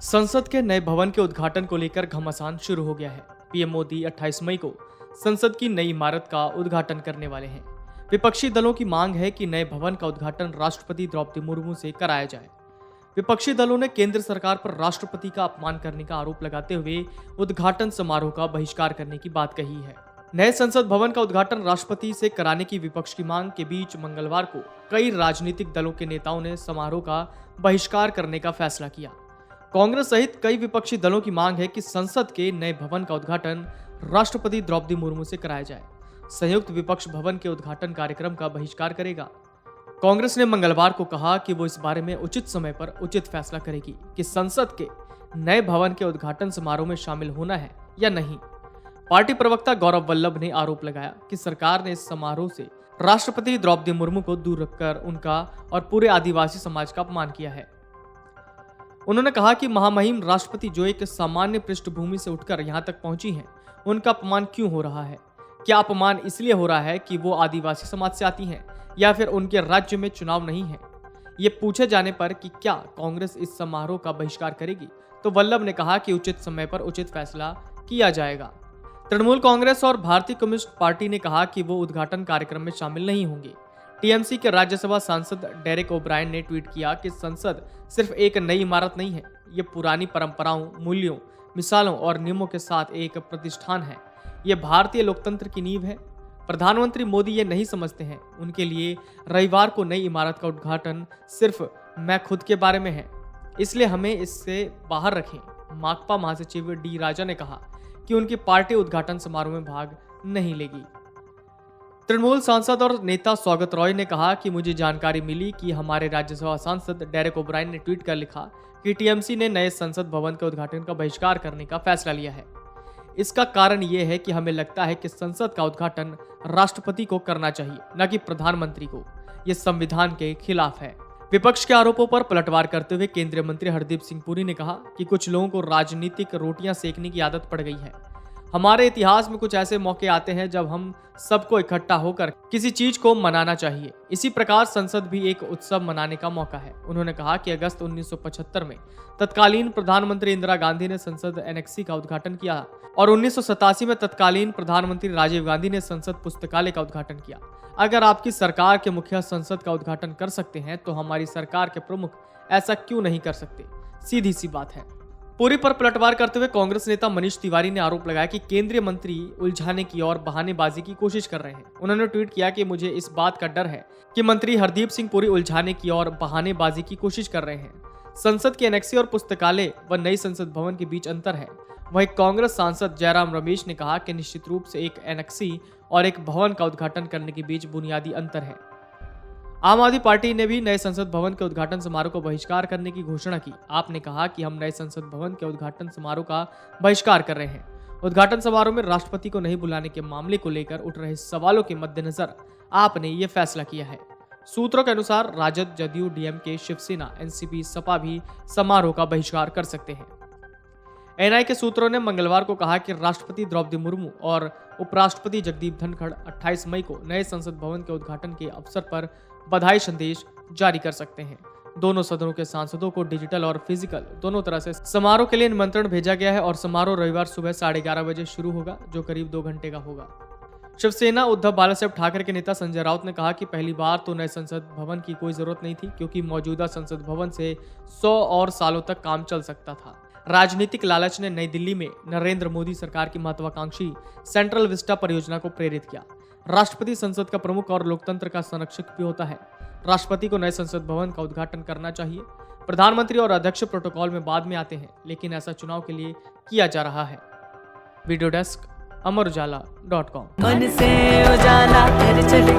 संसद के नए भवन के उद्घाटन को लेकर घमासान शुरू हो गया है। पीएम मोदी 28 मई को संसद की नई इमारत का उद्घाटन करने वाले हैं। विपक्षी दलों की मांग है कि नए भवन का उद्घाटन राष्ट्रपति द्रौपदी मुर्मू से कराया जाए। विपक्षी दलों ने केंद्र सरकार पर राष्ट्रपति का अपमान करने का आरोप लगाते हुए उद्घाटन समारोह का बहिष्कार करने की बात कही है। नए संसद भवन का उद्घाटन राष्ट्रपति से कराने की विपक्ष की मांग के बीच मंगलवार को कई राजनीतिक दलों के नेताओं ने समारोह का बहिष्कार करने का फैसला किया। कांग्रेस सहित कई विपक्षी दलों की मांग है कि संसद के नए भवन का उद्घाटन राष्ट्रपति द्रौपदी मुर्मू से कराया जाए। संयुक्त विपक्ष भवन के उद्घाटन कार्यक्रम का बहिष्कार करेगा। कांग्रेस ने मंगलवार को कहा कि वो इस बारे में उचित समय पर उचित फैसला करेगी कि संसद के नए भवन के उद्घाटन समारोह में शामिल होना है या नहीं। पार्टी प्रवक्ता गौरव वल्लभ ने आरोप लगाया कि सरकार ने इस समारोह से राष्ट्रपति द्रौपदी मुर्मू को दूर रखकर उनका और पूरे आदिवासी समाज का अपमान किया है। उन्होंने कहा कि महामहिम राष्ट्रपति जो एक सामान्य पृष्ठभूमि से उठकर यहां तक पहुंची हैं, उनका अपमान क्यों हो रहा है? क्या अपमान इसलिए हो रहा है कि वो आदिवासी समाज से आती हैं या फिर उनके राज्य में चुनाव नहीं है? ये पूछे जाने पर कि क्या कांग्रेस इस समारोह का बहिष्कार करेगी, तो वल्लभ ने कहा कि उचित समय पर उचित फैसला किया जाएगा। तृणमूल कांग्रेस और भारतीय कम्युनिस्ट पार्टी ने कहा कि वो उद्घाटन कार्यक्रम में शामिल नहीं होंगे। टीएमसी के राज्यसभा सांसद डेरेक ओब्रायन ने ट्वीट किया कि संसद सिर्फ एक नई इमारत नहीं है, ये पुरानी परंपराओं, मूल्यों, मिसालों और नियमों के साथ एक प्रतिष्ठान है। ये भारतीय लोकतंत्र की नींव है। प्रधानमंत्री मोदी ये नहीं समझते हैं। उनके लिए रविवार को नई इमारत का उद्घाटन सिर्फ मैं खुद के बारे में है, इसलिए हमें इससे बाहर रखें। माकपा महासचिव डी राजा ने कहा कि उनकी पार्टी उद्घाटन समारोह में भाग नहीं लेगी। तृणमूल सांसद और नेता स्वागत रॉय ने कहा कि मुझे जानकारी मिली कि हमारे राज्यसभा सांसद डेरेक ओब्रायन ने ट्वीट कर लिखा कि टीएमसी ने नए संसद भवन के उद्घाटन का बहिष्कार करने का फैसला लिया है। इसका कारण यह है कि हमें लगता है कि संसद का उद्घाटन राष्ट्रपति को करना चाहिए, न कि प्रधानमंत्री को। यह संविधान के खिलाफ है। विपक्ष के आरोपों पर पलटवार करते हुए केंद्रीय मंत्री हरदीप सिंह पुरी ने कहा कि कुछ लोगों को राजनीतिक रोटियां सेकने की आदत पड़ गई है। हमारे इतिहास में कुछ ऐसे मौके आते हैं जब हम सबको इकट्ठा होकर किसी चीज को मनाना चाहिए। इसी प्रकार संसद भी एक उत्सव मनाने का मौका है। उन्होंने कहा कि अगस्त 1975 में तत्कालीन प्रधानमंत्री इंदिरा गांधी ने संसद एनेक्सी का उद्घाटन किया और 1987 में तत्कालीन प्रधानमंत्री राजीव गांधी ने संसद पुस्तकालय का उद्घाटन किया। अगर आपकी सरकार के मुखिया संसद का उद्घाटन कर सकते हैं तो हमारी सरकार के प्रमुख ऐसा क्यों नहीं कर सकते? सीधी सी बात है। पुरी पर पलटवार करते हुए कांग्रेस नेता मनीष तिवारी ने आरोप लगाया कि केंद्रीय मंत्री उलझाने की और बहानेबाजी की कोशिश कर रहे हैं। उन्होंने ट्वीट किया कि मुझे इस बात का डर है कि मंत्री हरदीप सिंह पुरी उलझाने की और बहानेबाजी की कोशिश कर रहे हैं। संसद के एनेक्सी और पुस्तकालय व नई संसद भवन के बीच अंतर है। वहीं कांग्रेस सांसद जयराम रमेश ने कहा कि निश्चित रूप से एक एनेक्सी और एक भवन का उद्घाटन करने के बीच बुनियादी अंतर है। आम आदमी पार्टी ने भी नए संसद भवन के उद्घाटन समारोह को बहिष्कार करने की घोषणा की। आपने कहा कि हम नए संसद भवन के उद्घाटन समारोह का बहिष्कार कर रहे हैं। उद्घाटन समारोह में राष्ट्रपति को नहीं बुलाने के मामले को लेकर उठ रहे सवालों के मद्देनजर आपने ये फैसला किया है। सूत्रों के अनुसार राजद, जदयू, डीएमके, शिवसेना, एनसीपी, सपा भी समारोह का बहिष्कार कर सकते हैं। एनआई के सूत्रों ने मंगलवार को कहा कि राष्ट्रपति द्रौपदी मुर्मू और उपराष्ट्रपति जगदीप धनखड़ 28 मई को नए संसद भवन के उद्घाटन के अवसर पर बधाई संदेश जारी कर सकते हैं। दोनों सदनों के सांसदों को डिजिटल और फिजिकल दोनों तरह से समारोह के लिए निमंत्रण भेजा गया है और समारोह रविवार सुबह 11:30 बजे शुरू होगा, जो करीब 2 घंटे का होगा। शिवसेना उद्धव बालासाहेब ठाकरे के नेता संजय राउत ने कहा कि पहली बार तो नए संसद भवन की कोई जरूरत नहीं थी, क्योंकि मौजूदा संसद भवन से 100 और सालों तक काम चल सकता था। राजनीतिक लालच ने नई दिल्ली में नरेंद्र मोदी सरकार की महत्वाकांक्षी सेंट्रल विस्टा परियोजना को प्रेरित किया। राष्ट्रपति संसद का प्रमुख और लोकतंत्र का संरक्षक भी होता है। राष्ट्रपति को नए संसद भवन का उद्घाटन करना चाहिए। प्रधानमंत्री और अध्यक्ष प्रोटोकॉल में बाद में आते हैं, लेकिन ऐसा चुनाव के लिए किया जा रहा है। वीडियो डेस्क, अमर उजाला.com। मन से उजाला कर चले